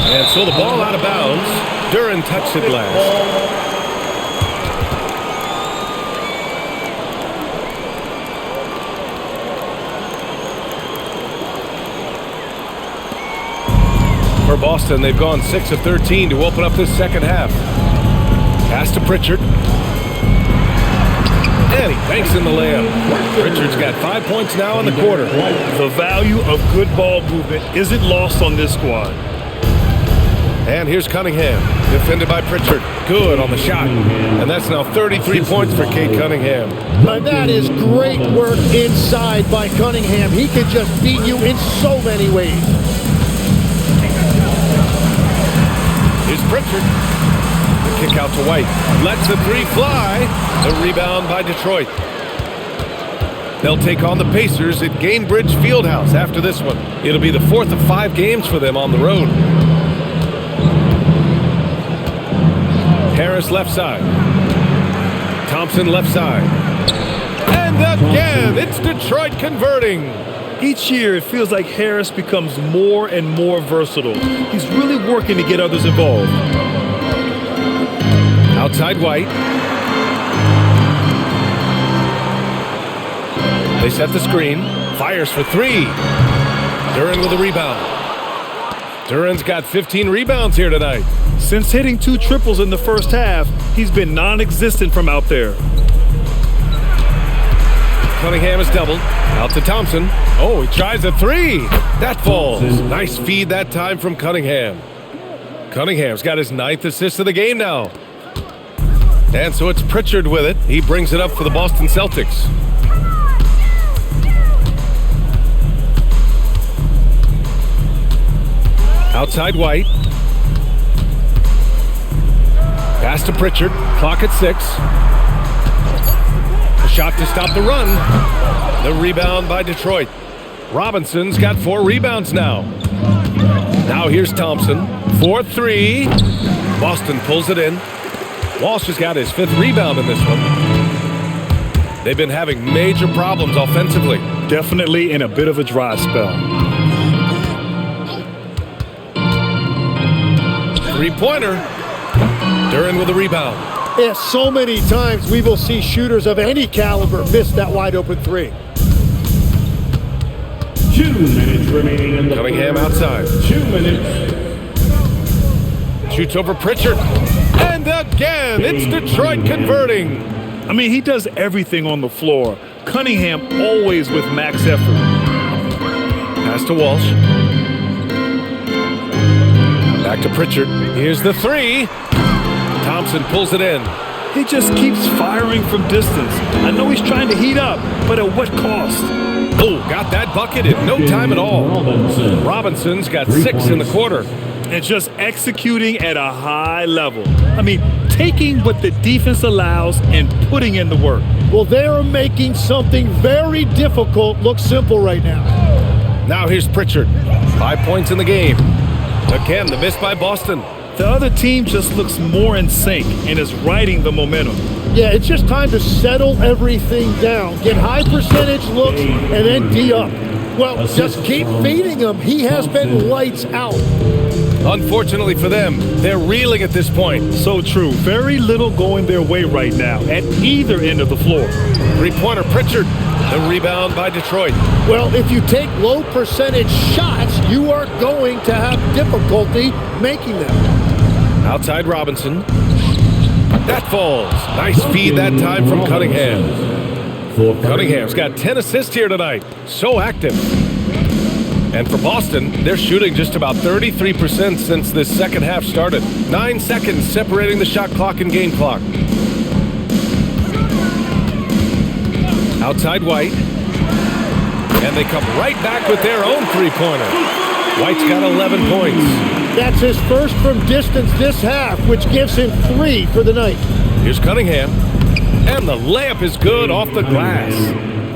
And so the ball out of bounds. Duran touched it last. For Boston, they've gone 6 of 13 to open up this second half. Pass to Pritchard. And he banks in the layup. Pritchard's got 5 points now in the quarter. The value of good ball movement isn't lost on this squad. And here's Cunningham, defended by Pritchard. Good on the shot. And that's now 33 points for Cade Cunningham. That is great work inside by Cunningham. He can just beat you in so many ways. Here's Pritchard. The kick out to White. Lets the three fly. The rebound by Detroit. They'll take on the Pacers at Gainbridge Fieldhouse after this one. It'll be the 4th of 5 games for them on the road. Harris left side. Thompson left side. And again, it's Detroit converting. Each year, it feels like Harris becomes more and more versatile. He's really working to get others involved. Outside White. They set the screen. Fires for 3. Duran with a rebound. Duran's got 15 rebounds here tonight. Since hitting 2 triples in the first half, he's been non-existent from out there. Cunningham is doubled. Out to Thompson. Oh, he tries a 3. That falls. Nice feed that time from Cunningham. Cunningham's got his 9th assist of the game now. And so it's Pritchard with it. He brings it up for the Boston Celtics. Outside White. Pass to Pritchard. Clock at 6. A shot to stop the run. The rebound by Detroit. Robinson's got 4 rebounds now. Now here's Thompson. 4-3. Boston pulls it in. Walsh has got his 5th rebound in this one. They've been having major problems offensively. Definitely in a bit of a dry spell. 3-pointer. Duran with a rebound. Yeah, so many times we will see shooters of any caliber miss that wide open 3. 2 minutes remaining in the Cunningham third. outside. 2 minutes. Shoots over Pritchard. And again, it's Detroit converting. I mean, he does everything on the floor. Cunningham always with max effort. Pass to Walsh. Back to Pritchard. Here's the 3. Thompson pulls it in. He just keeps firing from distance. I know he's trying to heat up, but at what cost? Oh, got that bucket in no time at all. Robinson's got 6 in the quarter. And just executing at a high level. I mean, taking what the defense allows and putting in the work. Well, they are making something very difficult look simple right now. Now here's Pritchard. 5 points in the game. Again, the miss by Boston. The other team just looks more in sync and is riding the momentum. Yeah, it's just time to settle everything down. Get high percentage looks and then D up. Well, just keep feeding him. He has been lights out. Unfortunately for them, they're reeling at this point. So true. Very little going their way right now at either end of the floor. 3-pointer Pritchard. The rebound by Detroit. Well, if you take low percentage shots, you are going to have difficulty making them. Outside Robinson. That falls. Nice feed that time from Cunningham. Cunningham's got 10 assists here tonight. So active. And for Boston, they're shooting just about 33% since this second half started. 9 seconds separating the shot clock and game clock. Outside White. And they come right back with their own 3-pointer. White's got 11 points. That's his first from distance this half, which gives him 3 for the night. Here's Cunningham. And the layup is good off the glass.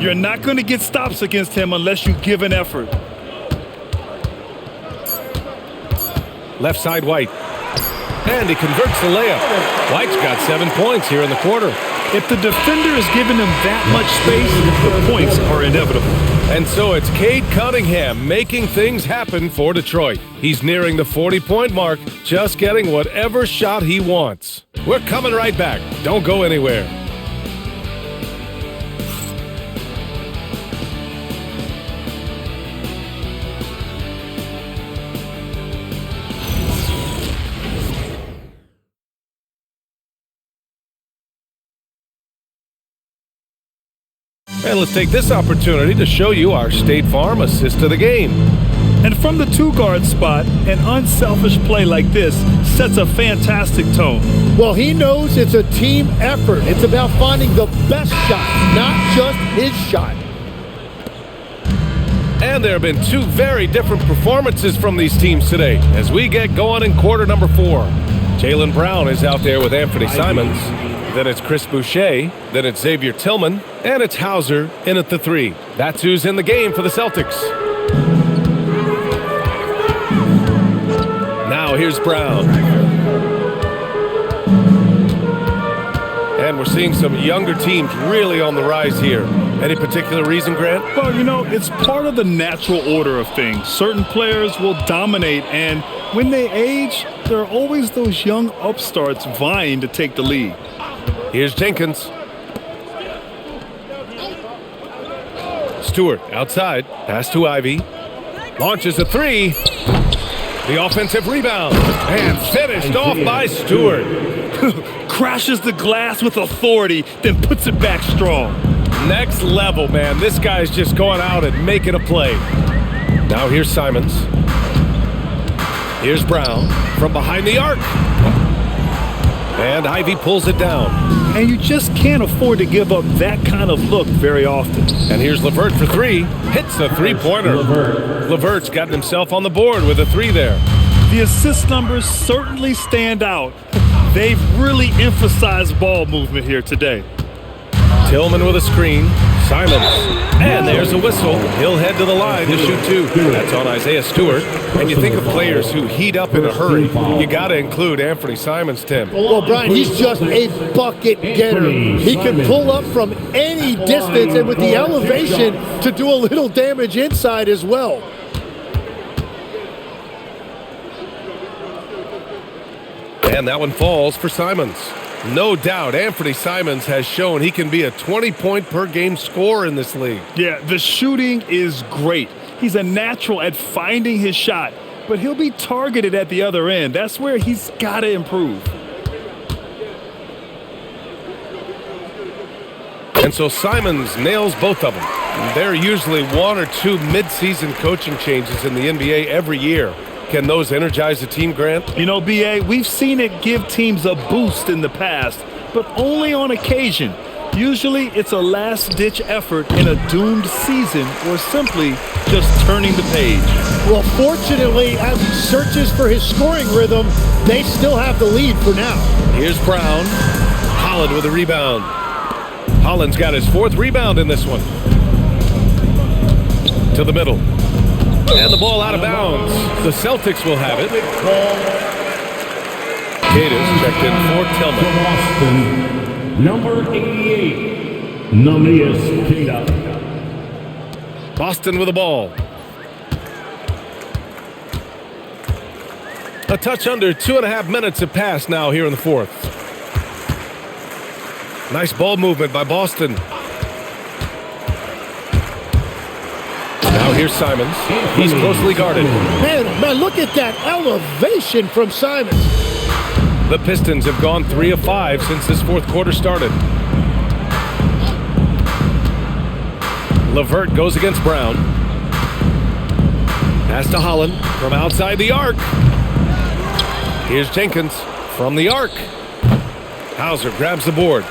You're not going to get stops against him unless you give an effort. Left side White. And he converts the layup. White's got 7 points here in the quarter. If the defender is giving him that much space, the points are inevitable. And so it's Cade Cunningham making things happen for Detroit. He's nearing the 40-point mark, just getting whatever shot he wants. We're coming right back. Don't go anywhere. And let's take this opportunity to show you our State Farm assist of the game. And from the two-guard spot, an unselfish play like this sets a fantastic tone. Well, he knows it's a team effort. It's about finding the best shot, not just his shot. And there have been two very different performances from these teams today as we get going in quarter number 4. Jaylen Brown is out there with Anthony Simons. Then it's Chris Boucher. Then it's Xavier Tillman. And it's Hauser in at the 3. That's who's in the game for the Celtics. Now here's Brown. And we're seeing some younger teams really on the rise here. Any particular reason, Grant? Well, you know, it's part of the natural order of things. Certain players will dominate, and when they age, there are always those young upstarts vying to take the lead. Here's Jenkins. Stewart outside. Pass to Ivy. Launches a 3. The offensive rebound. And finished off by Stewart. Crashes the glass with authority, then puts it back strong. Next level, man. This guy's just going out and making a play. Now here's Simons. Here's Brown from behind the arc. And Ivy pulls it down. And you just can't afford to give up that kind of look very often. And here's LeVert for 3. Hits a three-pointer. LeVert's gotten himself on the board with a 3 there. The assist numbers certainly stand out. They've really emphasized ball movement here today. Tillman with a screen. Simons. And there's a whistle. He'll head to the line to shoot 2. That's on Isaiah Stewart. And you think of players who heat up in a hurry, you got to include Anthony Simons, Tim. Well, Brian, he's just a bucket getter. He can pull up from any distance and with the elevation to do a little damage inside as well. And that one falls for Simons. No doubt, Anthony Simons has shown he can be a 20-point-per-game scorer in this league. Yeah, the shooting is great. He's a natural at finding his shot, but he'll be targeted at the other end. That's where he's got to improve. And so Simons nails both of them. There are usually 1 or 2 mid-season coaching changes in the NBA every year. Can those energize the team, Grant? You know, B.A., we've seen it give teams a boost in the past, but only on occasion. Usually it's a last-ditch effort in a doomed season or simply just turning the page. Well, fortunately, as he searches for his scoring rhythm, they still have the lead for now. Here's Brown. Holland with a rebound. Holland's got his 4th rebound in this one. To the middle. And the ball out of bounds. The Celtics will have it. Gators checked in for Tillman. Boston, number 88, Namias Queta. Boston with the ball. A touch under 2.5 minutes have passed now here in the 4th. Nice ball movement by Boston. Now here's Simons. He's closely guarded. Man, look at that elevation from Simons. The Pistons have gone 3 of 5 since this 4th quarter started. LeVert goes against Brown. Pass to Holland from outside the arc. Here's Jenkins from the arc. Hauser grabs the board.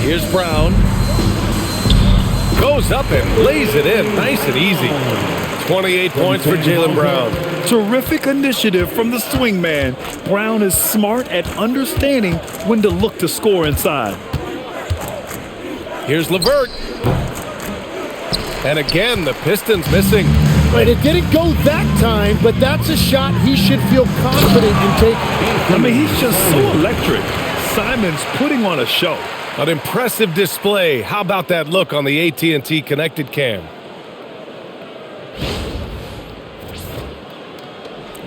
Here's Brown. Goes up and lays it in nice and easy. 28 points for Jaylen Brown. Terrific initiative from the swing man. Brown is smart at understanding when to look to score inside. Here's LeVert. And again, the Pistons missing. Right, it didn't go that time, but that's a shot he should feel confident in taking. I mean, he's just so electric. Simons putting on a show. An impressive display. How about that look on the AT&T connected cam?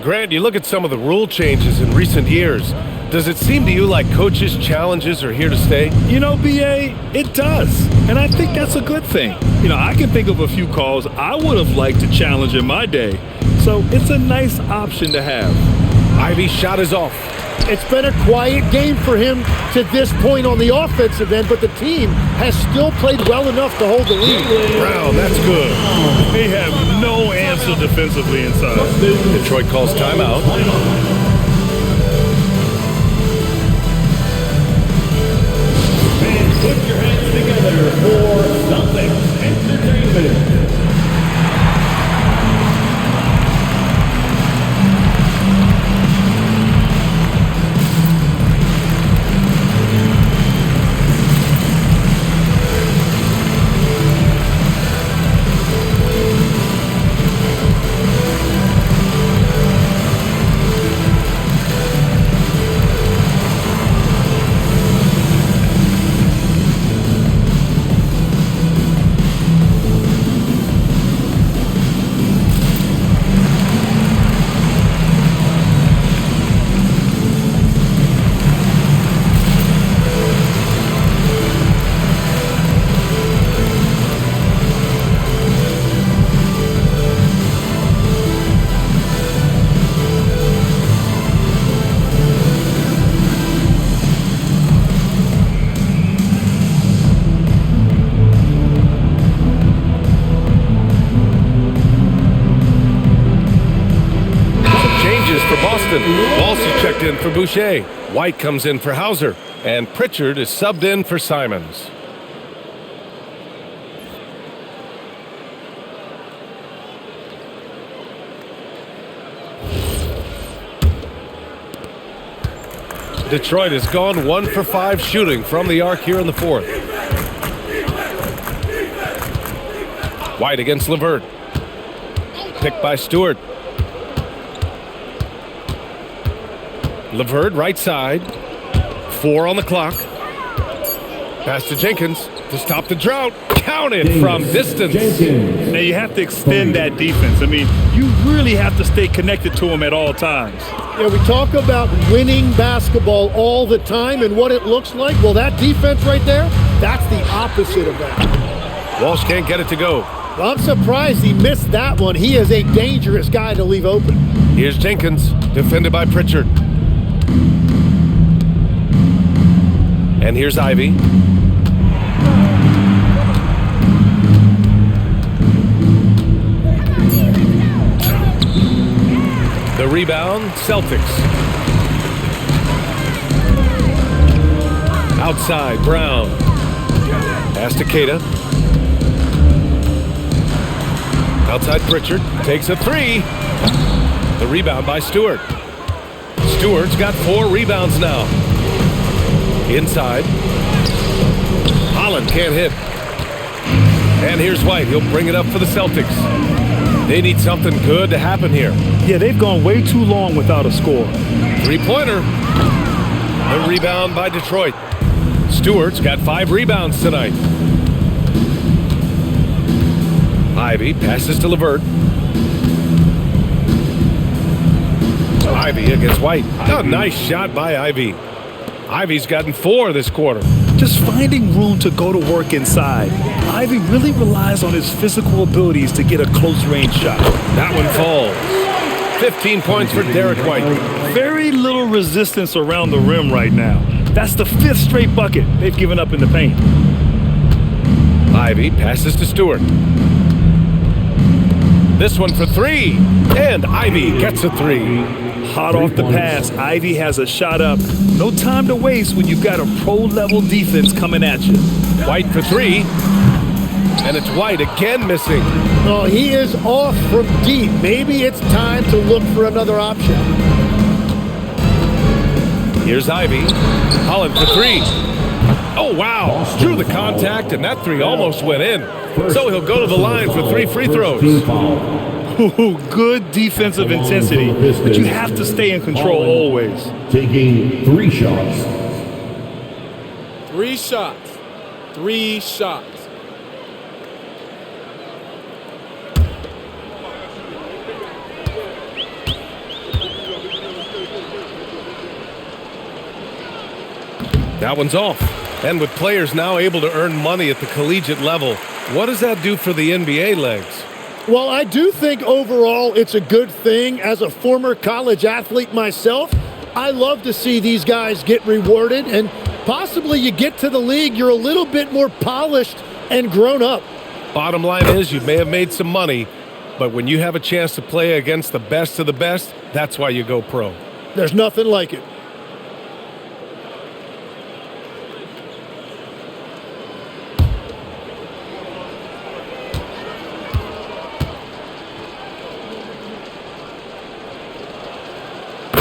Grant, you look at some of the rule changes in recent years. Does it seem to you like coaches' challenges are here to stay? You know, B.A., it does. And I think that's a good thing. You know, I can think of a few calls I would have liked to challenge in my day. So it's a nice option to have. Ivy's shot is off. It's been a quiet game for him to this point on the offensive end, but the team has still played well enough to hold the lead. Brown, that's good. They have no answer defensively inside. Detroit calls timeout. Fans, put your hands together for Celtics Entertainment. Walsh checked in for Boucher. White comes in for Hauser. And Pritchard is subbed in for Simons. Detroit has gone 1 for 5 shooting from the arc here in the fourth. White against LeVert. Picked by Stewart. LeVert right side. 4 on the clock. Pass to Jenkins to stop the drought. Counted from distance. Now you have to extend that defense. I mean, you really have to stay connected to him at all times. Yeah, we talk about winning basketball all the time and what it looks like. Well, that defense right there, that's the opposite of that. Walsh can't get it to go. Well, I'm surprised he missed that one. He is a dangerous guy to leave open. Here's Jenkins, defended by Pritchard. And here's Ivy. The rebound, Celtics. Outside, Brown. Pass to Keita. Outside, Pritchard. Takes a 3. The rebound by Stewart. Stewart's got 4 rebounds now. Inside. Holland can't hit. And here's White. He'll bring it up for the Celtics. They need something good to happen here. Yeah, they've gone way too long without a score. 3-pointer. The rebound by Detroit. Stewart's got 5 rebounds tonight. Ivy passes to LeVert. Ivy against White. A nice shot by Ivy. Ivy's gotten 4 this quarter. Just finding room to go to work inside. Ivy really relies on his physical abilities to get a close-range shot. That one falls. 15 points for Derek White. Very little resistance around the rim right now. That's the 5th straight bucket they've given up in the paint. Ivy passes to Stewart. This one for 3. And Ivy gets a 3. Hot off the pass, Ivy has a shot up. No time to waste when you've got a pro-level defense coming at you. White for 3. And it's White again missing. Oh, he is off from deep. Maybe it's time to look for another option. Here's Ivy. Holland for 3. Oh, wow. Drew the contact, and that 3 almost went in. So he'll go to the line for 3 free throws. Ooh, good defensive intensity, but you have to stay in control always. Taking 3 shots. 3 shots. 3 shots. That one's off. And with players now able to earn money at the collegiate level, what does that do for the NBA legs? Well, I do think overall it's a good thing. As a former college athlete myself, I love to see these guys get rewarded, and possibly you get to the league, you're a little bit more polished and grown up. Bottom line is you may have made some money, but when you have a chance to play against the best of the best, that's why you go pro. There's nothing like it.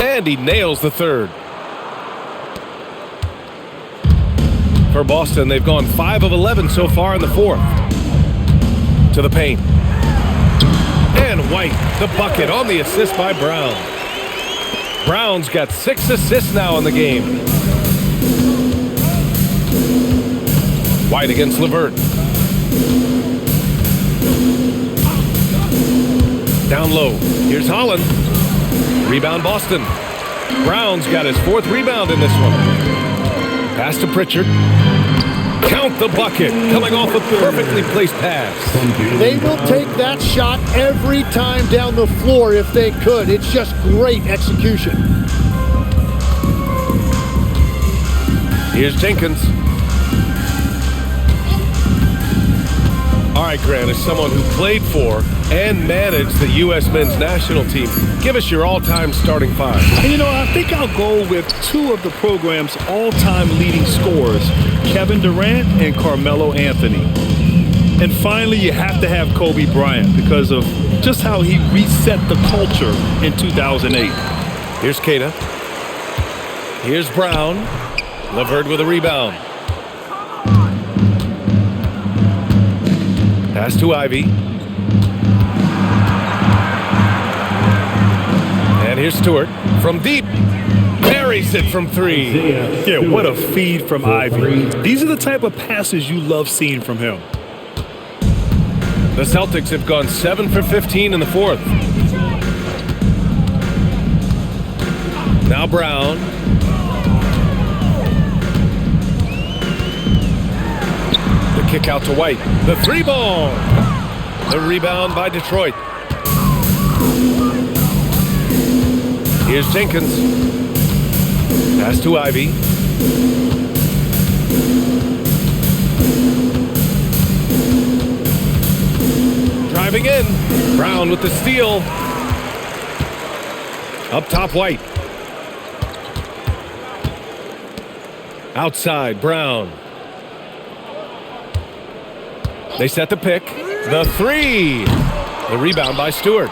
And he nails the third. For Boston, they've gone 5 of 11 so far in the fourth. To the paint. And White, the bucket on the assist by Brown. Brown's got 6 assists now in the game. White against LeVert. Down low. Here's Holland. Rebound Boston. Brown's got his 4th rebound in this one. Pass to Pritchard. Count the bucket. Coming off a perfectly placed pass. They will take that shot every time down the floor if they could. It's just great execution. Here's Jenkins. All right, Grant, as someone who played for and managed the U.S. men's national team, give us your all-time starting 5. And, you know, I think I'll go with 2 of the program's all-time leading scorers, Kevin Durant and Carmelo Anthony. And finally, you have to have Kobe Bryant because of just how he reset the culture in 2008. Here's Keita. Here's Brown. LeVert with a rebound. Pass to Ivy. And here's Stewart from deep. Buries it from 3. Yeah, what a feed from Ivy. These are the type of passes you love seeing from him. The Celtics have gone 7 for 15 in the fourth. Now Brown. The kick out to White. The 3-ball. The rebound by Detroit. Here's Jenkins. Pass to Ivy. Driving in. Brown with the steal. Up top, White. Outside, Brown. They set the pick. The 3. The rebound by Stewart.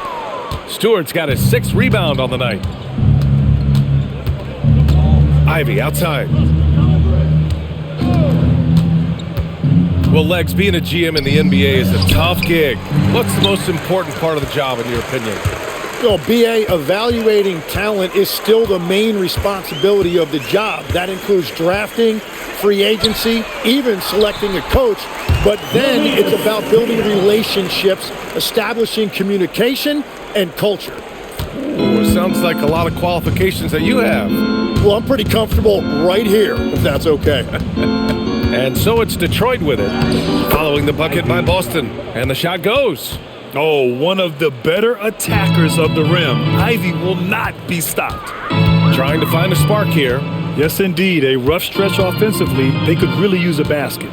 Stewart's got his 6th rebound on the night. Ivy outside. Well, Legs, being a GM in the NBA is a tough gig. What's the most important part of the job, in your opinion? Well, BA, evaluating talent is still the main responsibility of the job. That includes drafting, free agency, even selecting a coach. But then it's about building relationships, establishing communication, and culture. Ooh, it sounds like a lot of qualifications that you have. Well, I'm pretty comfortable right here, if that's okay. And so it's Detroit with it, following the bucket by Boston. And the shot goes. Oh, one of the better attackers of the rim. Ivy will not be stopped. Trying to find a spark here. Yes, indeed. A rough stretch offensively. They could really use a basket.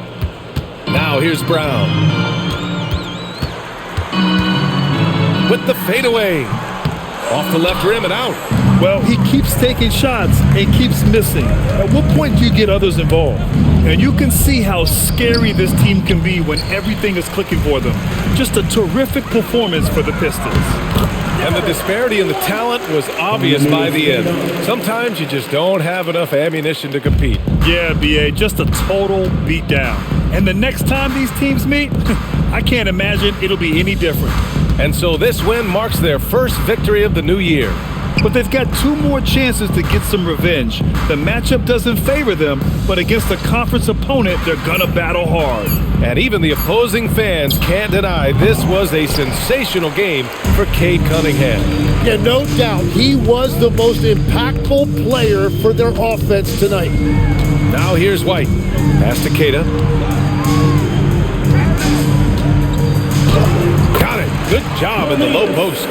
Now here's Brown. With the fadeaway. Off the left rim and out. Well, he keeps taking shots and keeps missing. At what point do you get others involved? And you can see how scary this team can be when everything is clicking for them. Just a terrific performance for the Pistons. And the disparity in the talent was obvious by the end. Sometimes you just don't have enough ammunition to compete. Yeah, BA, just a total beatdown. And the next time these teams meet, I can't imagine it'll be any different. And so this win marks their first victory of the new year. but they've got 2 more chances to get some revenge. The matchup doesn't favor them, but against a conference opponent, they're gonna battle hard. And even the opposing fans can't deny this was a sensational game for Cade Cunningham. Yeah, no doubt. He was the most impactful player for their offense tonight. Now here's White. Pass to Keita. Got it. Good job in the low post.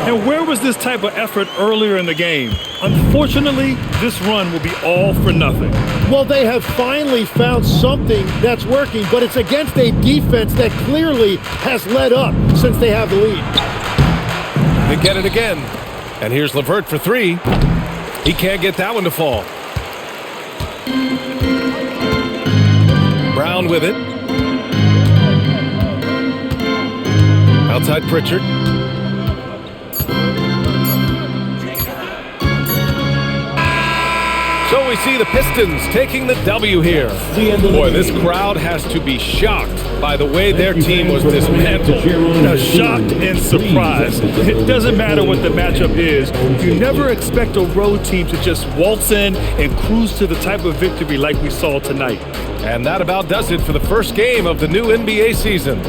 And where was this type of effort earlier in the game? Unfortunately, this run will be all for nothing. Well, they have finally found something that's working, but it's against a defense that clearly has let up since they have the lead. They get it again. And here's LeVert for 3. He can't get that one to fall. Brown with it. Outside Pritchard. So we see the Pistons taking the W here. Boy, this crowd has to be shocked by the way their team was dismantled. Shocked and surprised. It doesn't matter what the matchup is. You never expect a road team to just waltz in and cruise to the type of victory like we saw tonight. And that about does it for the first game of the new NBA season.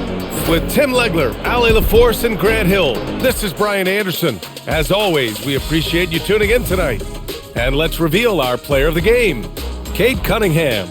With Tim Legler, Allie LaForce, and Grant Hill, this is Brian Anderson. As always, we appreciate you tuning in tonight. And let's reveal our player of the game, Cade Cunningham.